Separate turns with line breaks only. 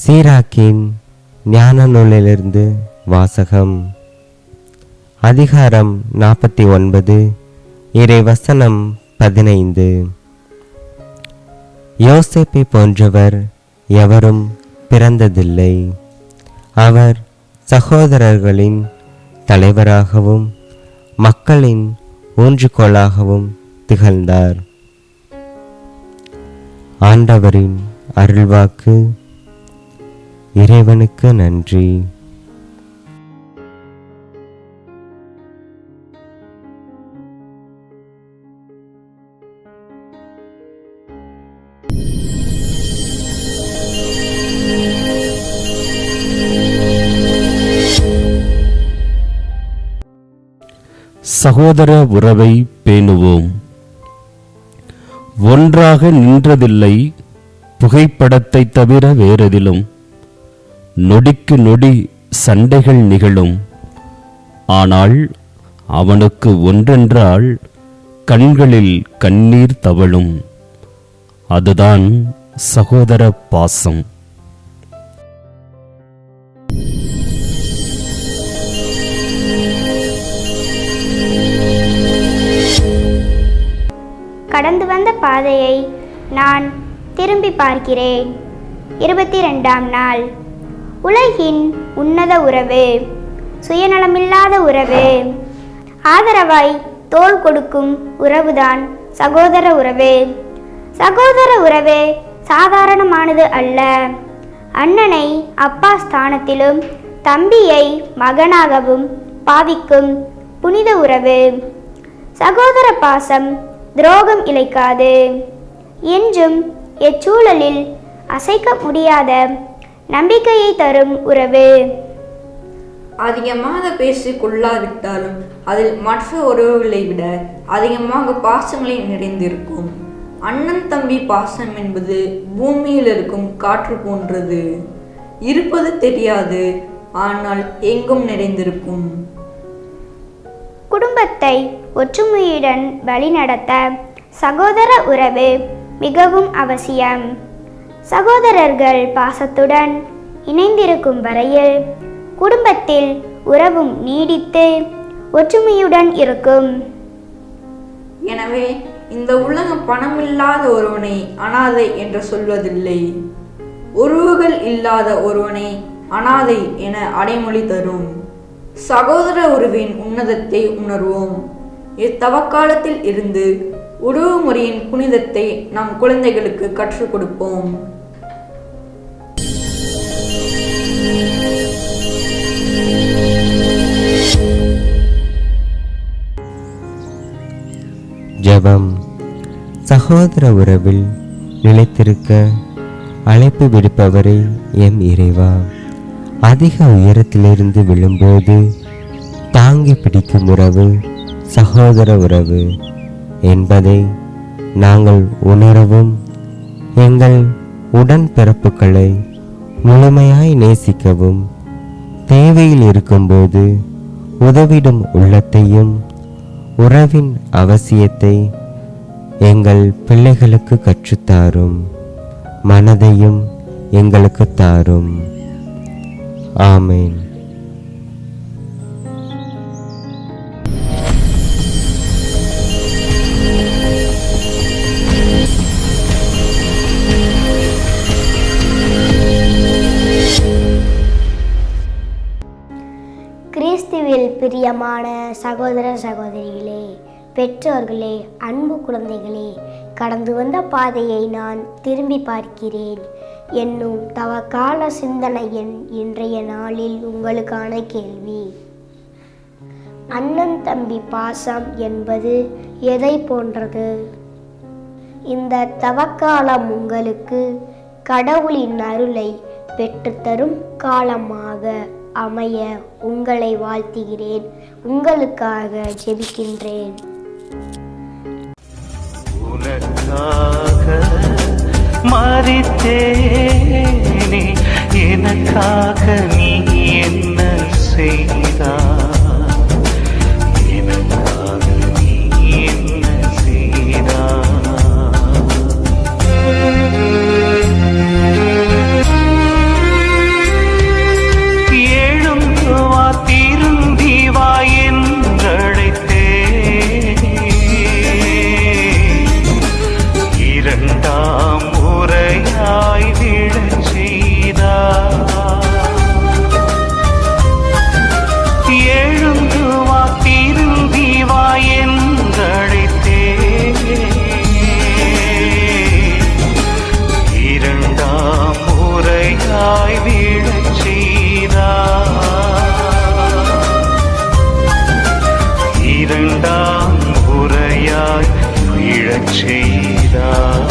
சீராக்கின் ஞான நூலிலிருந்து வாசகம். அதிகாரம் 49, இறை வசனம் 15. யோசேப்பை போன்றவர் எவரும் பிறந்ததில்லை. அவர் சகோதரர்களின் தலைவராகவும் மக்களின் ஊன்றுகோலாகவும் திகழ்ந்தார். ஆண்டவரின் அருள்வாக்கு. இறைவனுக்கு நன்றி.
சகோதர உறவை பேணுவோம். ஒன்றாக நின்றதில்லை புகைப்படத்தை தவிர வேறெதிலும். நொடிக்கு நொடி சண்டைகள் நிகழும். ஆனால் அவனுக்கு ஒன்றென்றால் கண்களில் கண்ணீர் தவழும். அதுதான் சகோதர பாசம்.
கடந்து வந்த பாதையை நான் திரும்பி பார்க்கிறேன். 22ஆம் நாள். உலகின் உன்னத உறவு, சுயநலமில்லாத உறவு, ஆதரவாய் தோள் கொடுக்கும் உறவுதான் சகோதர உறவு. சகோதர உறவு சாதாரணமானது அல்ல. அண்ணனை அப்பா ஸ்தானத்திலும் தம்பியை மகனாகவும் பாவிக்கும் புனித உறவு. சகோதர பாசம் துரோகம் இழைக்காது. என்றும் எச்சூழலில் அசைக்க முடியாத நம்பிக்கையை தரும் உறவு.
அதிகமாக பேசிக் கொள்ளாவிட்டாலும் அதில் மற்ற உறவுகளை விட அதிகமாக பாசங்களை நிறைந்திருக்கும். அண்ணன் தம்பி பாசம் என்பது பூமியில் இருக்கும் காற்று போன்றது. இருப்பது தெரியாது, ஆனால் எங்கும் நிறைந்திருக்கும்.
குடும்பத்தை ஒற்றுமையுடன் வழிநடத்த சகோதர உறவு மிகவும் அவசியம். சகோதரர்கள் பாசத்துடன் இணைந்திருக்கும் வரையில் குடும்பத்தில் உறவும் நீடித்து ஒற்றுமையுடன் இருக்கும்.
எனவே இந்த உலகம் பணமில்லாத ஒருவனை அனாதை என்று சொல்வதில்லை. உறவுகள் இல்லாத ஒருவனை அனாதை என அடைமொழி தரும். சகோதர உறவின் உன்னதத்தை உணர்வோம். இத்தவக்காலத்தில் இருந்து உறவு முறையின் புனிதத்தை நம் குழந்தைகளுக்கு கற்றுக் கொடுப்போம்.
ஜெபம். சகோதர உறவில் நிலைத்திருக்க அழைப்பு விடுப்பவரே எம் இறைவா, அதிக உயரத்திலிருந்து விழும்போது தாங்கி பிடிக்கும் உறவு சகோதர உறவு என்பதை நாங்கள் உணரவும், எங்கள் உடன்பிறப்புகளை முழுமையாய் நேசிக்கவும், தேவையில் இருக்கும்போது உதவிடும் உள்ளத்தையும் உறவின் அவசியத்தை எங்கள் பிள்ளைகளுக்கு கற்றுத்தாரும் மனதையும் எங்களுக்கு தாரும். ஆமென்.
கிறிஸ்துவில் பிரியமான சகோதர சகோதரிகளே, பெற்றோர்களே, அன்பு குழந்தைகளே, கடந்து வந்த பாதையை நான் திரும்பி பார்க்கிறேன் என்னும் தவக்கால சிந்தனையின் இன்றைய நாளில் உங்களுக்கான கேள்வி: அண்ணன் தம்பி பாசம் என்பது எதை போன்றது? இந்த தவக்காலம் உங்களுக்கு கடவுளின் அருளை பெற்றுத்தரும் காலமாக அமைய உங்களை வாழ்த்துகிறேன். உங்களுக்காக ஜெபிக்கின்றேன்.
உனக்காக மரித்தேனே, எனக்காக நீ என்ன செய்தாய்? எனக்காக நீ என்ன செய்தாய்? முறையாய் விழச் செய்தார். எழுந்து வா திரும்பி வா என்றழைத்தே இரண்டாம் முறையாய் விழச் செய்தார். இரண்டாம் முறையாய் விழச் செய்தார்.